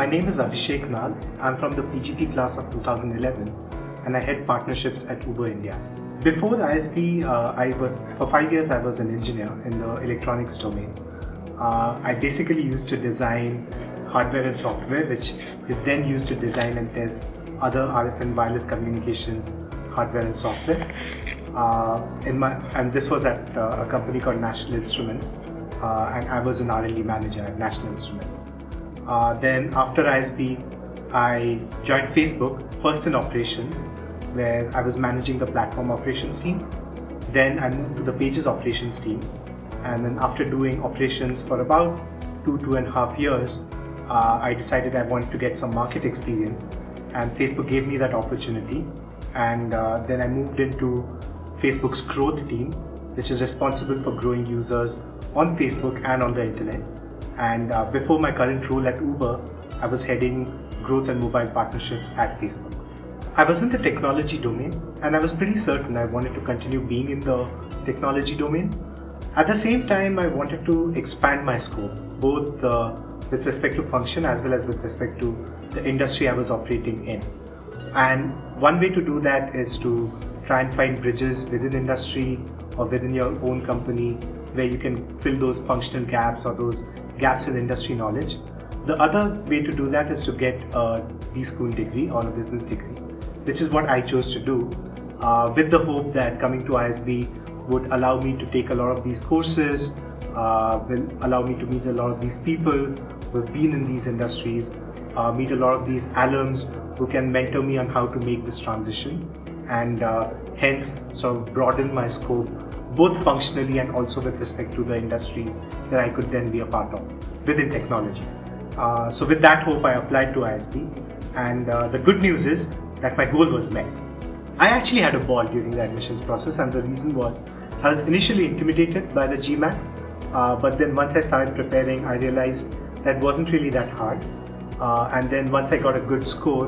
My name is Abhishek Nag. I'm from the PGP class of 2011 and I head partnerships at Uber India. Before ISB, for 5 years I was an engineer in the electronics domain. I basically used to design hardware and software, which is then used to design and test other RF and wireless communications hardware and software. And this was at a company called National Instruments, and I was an R&D manager at National Instruments. Then after ISB, I joined Facebook, first in operations, where I was managing the platform operations team. Then I moved to the pages operations team. And then after doing operations for about 2.5 years, I decided I wanted to get some market experience, and Facebook gave me that opportunity. And then I moved into Facebook's growth team, which is responsible for growing users on Facebook and on the internet. And before my current role at Uber, I was heading growth and mobile partnerships at Facebook. I was in the technology domain, and I was pretty certain I wanted to continue being in the technology domain. At the same time, I wanted to expand my scope, both with respect to function as well as with respect to the industry I was operating in. And one way to do that is to try and find bridges within industry or within your own company where you can fill those functional gaps or those gaps in industry knowledge. The other way to do that is to get a B-School degree or a business degree, which is what I chose to do, with the hope that coming to ISB would allow me to take a lot of these courses, will allow me to meet a lot of these people who have been in these industries, meet a lot of these alums who can mentor me on how to make this transition, and hence sort of broaden my scope both functionally and also with respect to the industries that I could then be a part of within technology. So with that hope, I applied to ISB, and the good news is that my goal was met. I actually had a ball during the admissions process, and the reason was I was initially intimidated by the GMAT, but then once I started preparing, I realized that wasn't really that hard. And then once I got a good score,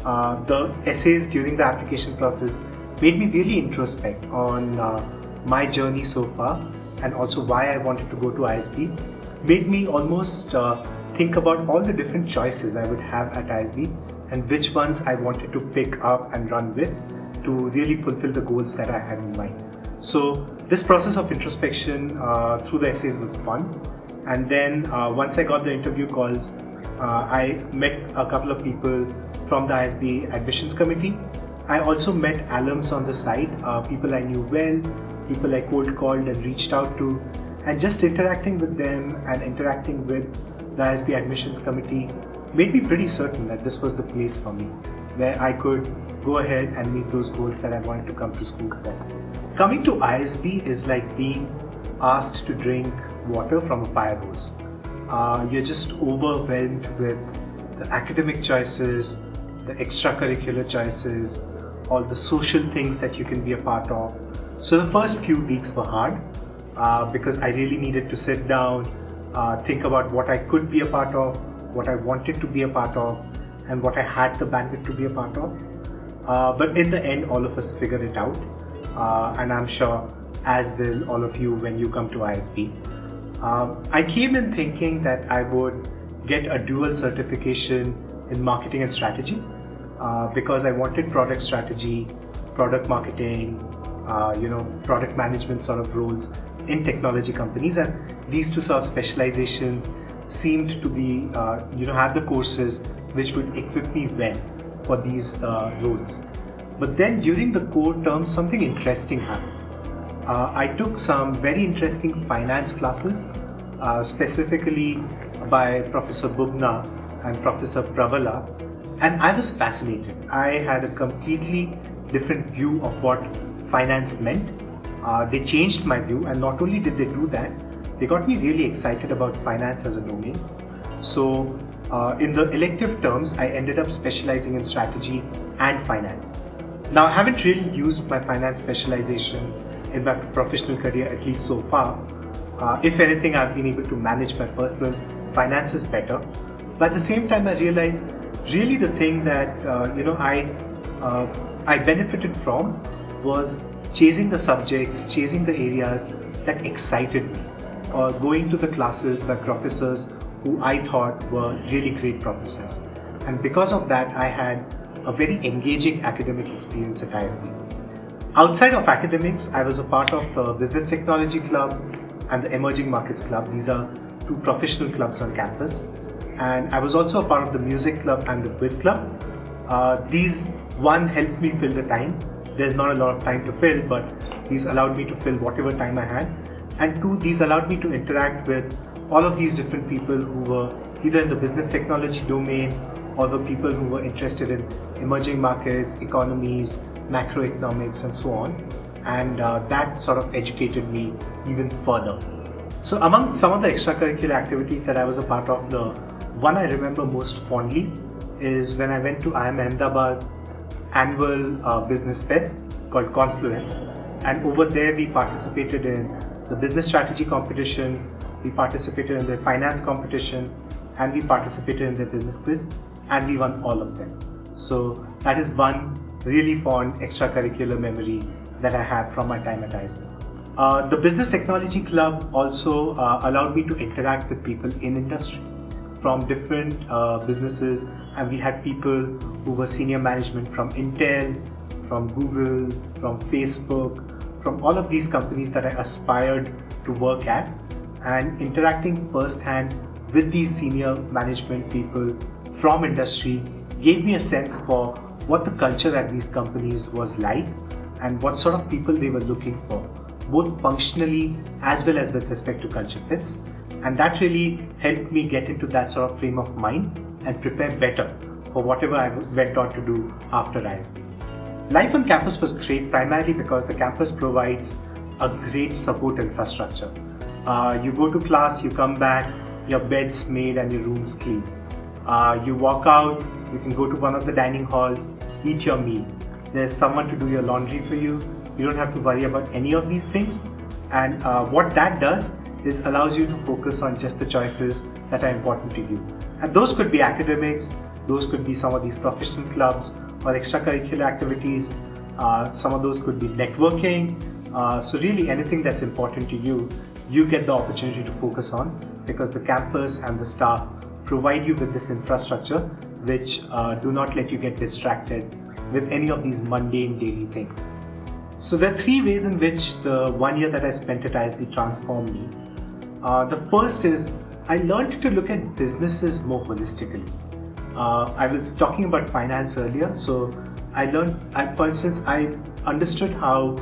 the essays during the application process made me really introspect on my journey so far, and also why I wanted to go to ISB. Made me almost think about all the different choices I would have at ISB and which ones I wanted to pick up and run with to really fulfill the goals that I had in mind. So this process of introspection through the essays was fun. And then once I got the interview calls, I met a couple of people from the ISB admissions committee. I also met alums on the side, people I knew well, people I cold called and reached out to, and just interacting with them and interacting with the ISB admissions committee made me pretty certain that this was the place for me, where I could go ahead and meet those goals that I wanted to come to school for. Coming to ISB is like being asked to drink water from a fire hose. You're just overwhelmed with the academic choices, the extracurricular choices, all the social things that you can be a part of. So the first few weeks were hard because I really needed to sit down, think about what I could be a part of, what I wanted to be a part of, and what I had the bandwidth to be a part of. But in the end, all of us figured it out, and I'm sure as will all of you when you come to ISB. I came in thinking that I would get a dual certification in marketing and strategy because I wanted product strategy, product marketing, product management sort of roles in technology companies, and these two sort of specializations seemed to be, have the courses which would equip me well for these roles. But then during the core term, something interesting happened. I took some very interesting finance classes, specifically by Professor Bubna and Professor Pravala, and I was fascinated. I had a completely different view of what finance meant. They changed my view, and not only did they do that, they got me really excited about finance as a domain. So in the elective terms, I ended up specializing in strategy and finance. Now, I haven't really used my finance specialization in my professional career, at least so far. If anything, I've been able to manage my personal finances better. But at the same time, I realized really the thing that I benefited from was chasing the subjects, chasing the areas that excited me, or going to the classes by professors who I thought were really great professors. And because of that, I had a very engaging academic experience at ISB. Outside of academics, I was a part of the Business Technology Club and the Emerging Markets Club. These are two professional clubs on campus. And I was also a part of the Music Club and the Quiz Club. These, one, helped me fill the time. There's not a lot of time to fill, but these allowed me to fill whatever time I had. And two, these allowed me to interact with all of these different people who were either in the business technology domain or the people who were interested in emerging markets, economies, macroeconomics, and so on. And that sort of educated me even further. So among some of the extracurricular activities that I was a part of, the one I remember most fondly is when I went to IIM Ahmedabad's annual business fest called Confluence. And over there we participated in the business strategy competition, we participated in the finance competition, and we participated in the business quiz, and we won all of them. So that is one really fond extracurricular memory that I have from my time at ISB. The Business Technology Club also allowed me to interact with people in industry from different businesses, and we had people who were senior management from Intel, from Google, from Facebook, from all of these companies that I aspired to work at, and interacting firsthand with these senior management people from industry gave me a sense for what the culture at these companies was like and what sort of people they were looking for, both functionally as well as with respect to culture fits. And that really helped me get into that sort of frame of mind and prepare better for whatever I went on to do after ISB. Life on campus was great primarily because the campus provides a great support infrastructure. You go to class, you come back, your bed's made and your room's clean. You walk out, you can go to one of the dining halls, eat your meal. There's someone to do your laundry for you. You don't have to worry about any of these things. And what that does is allows you to focus on just the choices that are important to you. And those could be academics, those could be some of these professional clubs or extracurricular activities. Some of those could be networking. So really anything that's important to you, you get the opportunity to focus on because the campus and the staff provide you with this infrastructure which do not let you get distracted with any of these mundane daily things. So there are three ways in which the 1 year that I spent at ISB transformed me. The first is I learned to look at businesses more holistically. I was talking about finance earlier, so for instance, I understood how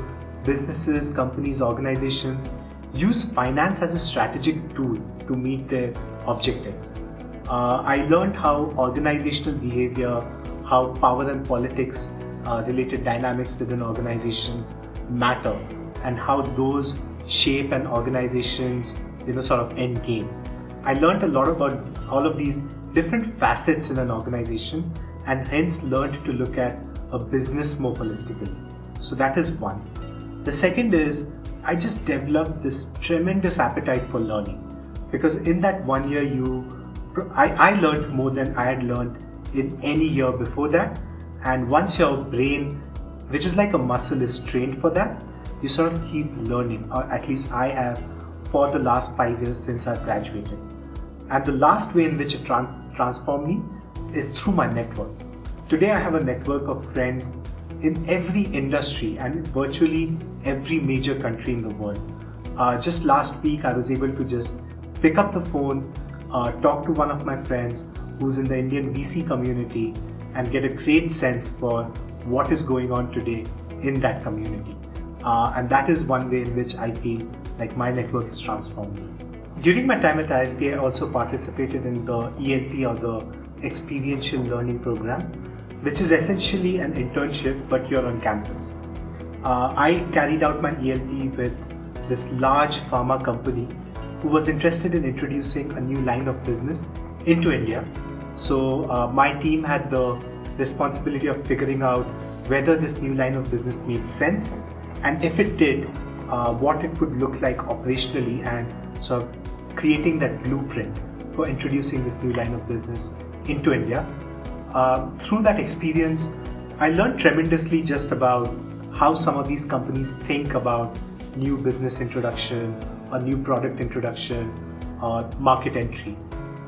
businesses, companies, organizations use finance as a strategic tool to meet their objectives. I learned how organizational behavior, how power and politics related dynamics within organizations matter and how those shape an organization's sort of end game. I learned a lot about all of these different facets in an organization and hence learned to look at a business more holistically. So that is one. The second is I just developed this tremendous appetite for learning because in that 1 year I learned more than I had learned in any year before that. And once your brain, which is like a muscle, is trained for that, you sort of keep learning, or at least I have for the last 5 years since I've graduated. And the last way in which it transformed me is through my network. Today I have a network of friends in every industry and virtually every major country in the world. Just last week I was able to just pick up the phone, talk to one of my friends who's in the Indian VC community and get a great sense for what is going on today in that community. And that is one way in which I feel like my network has transformed me. During my time at ISB, I also participated in the ELP or the Experiential Learning Program, which is essentially an internship but you're on campus. I carried out my ELP with this large pharma company who was interested in introducing a new line of business into India. So my team had the responsibility of figuring out whether this new line of business made sense and if it did, what it would look like operationally and sort of creating that blueprint for introducing this new line of business into India. Through that experience, I learned tremendously just about how some of these companies think about new business introduction or new product introduction or market entry.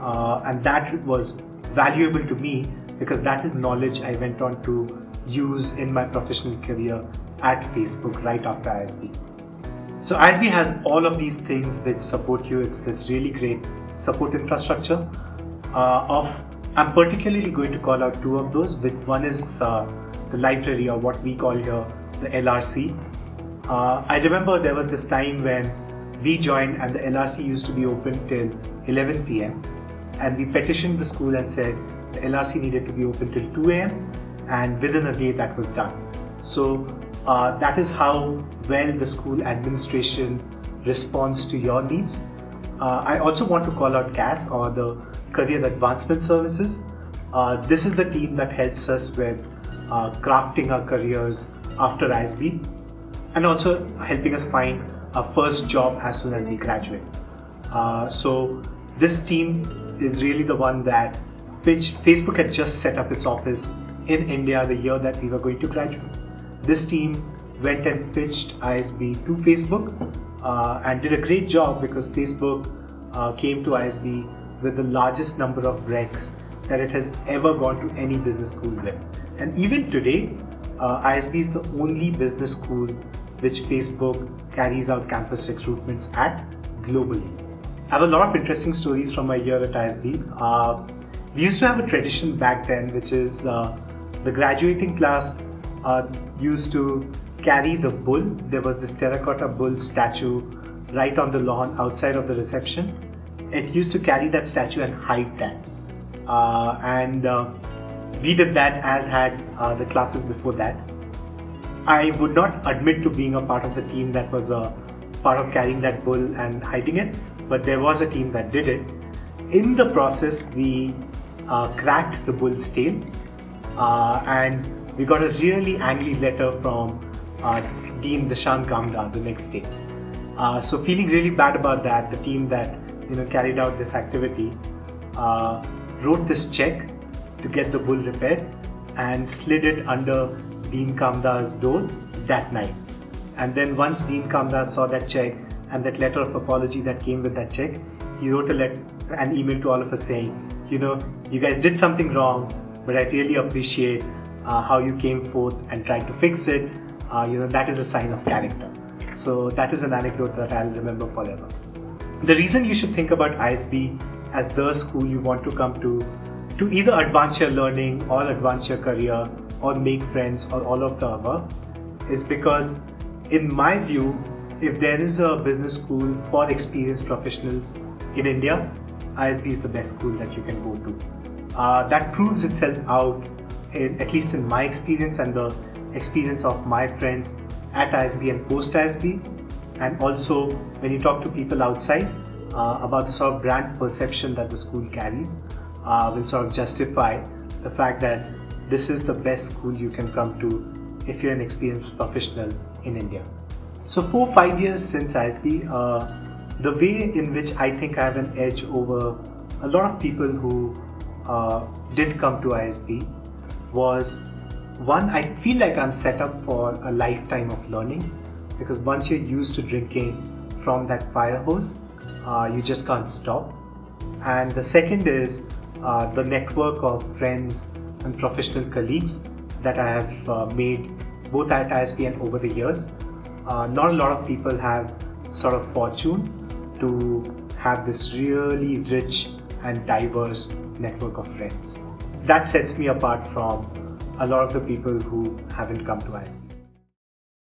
and that was valuable to me because that is knowledge I went on to use in my professional career at Facebook right after ISB. So ISB has all of these things which support you. It's this really great support infrastructure. I'm particularly going to call out two of those. One is the library, or what we call here the LRC. I remember there was this time when we joined and the LRC used to be open till 11 p.m. and we petitioned the school and said the LRC needed to be open till 2 a.m. and within a day that was done. So that is how well the school administration responds to your needs. I also want to call out CAS, or the Career Advancement Services. This is the team that helps us with crafting our careers after ISB and also helping us find our first job as soon as we graduate. So this team is really the one that Facebook had just set up its office in India the year that we were going to graduate. This team went and pitched ISB to Facebook and did a great job because Facebook came to ISB with the largest number of recs that it has ever gone to any business school with. And even today, ISB is the only business school which Facebook carries out campus recruitments at globally. I have a lot of interesting stories from my year at ISB. We used to have a tradition back then, which is the graduating class used to carry the bull. There was this terracotta bull statue right on the lawn outside of the reception. It used to carry that statue and hide that. We did that, as had the classes before that. I would not admit to being a part of the team that was a part of carrying that bull and hiding it, but there was a team that did it. In the process, we cracked the bull's tail and we got a really angry letter from Dean Dashan Kamda the next day. So feeling really bad about that, the team that carried out this activity wrote this check to get the bull repaired and slid it under Dean Kamda's door that night. And then once Dean Kamda saw that check and that letter of apology that came with that check, he wrote an email to all of us saying, you guys did something wrong, but I really appreciate how you came forth and tried to fix it. That is a sign of character. So that is an anecdote that I'll remember forever. The reason you should think about ISB as the school you want to come to either advance your learning or advance your career or make friends or all of the above is because, in my view, if there is a business school for experienced professionals in India, ISB is the best school that you can go to. That proves itself out, at least in my experience and the experience of my friends at ISB and post ISB, and also when you talk to people outside about the sort of brand perception that the school carries, will sort of justify the fact that this is the best school you can come to if you're an experienced professional in India. So 4-5 years since ISB, the way in which I think I have an edge over a lot of people who did come to ISB was, one, I feel like I'm set up for a lifetime of learning, because once you're used to drinking from that fire hose, you just can't stop. And the second is the network of friends and professional colleagues that I have made both at ISB and over the years. Not a lot of people have sort of fortune to have this really rich and diverse network of friends. That sets me apart from a lot of the people who haven't come to ISB.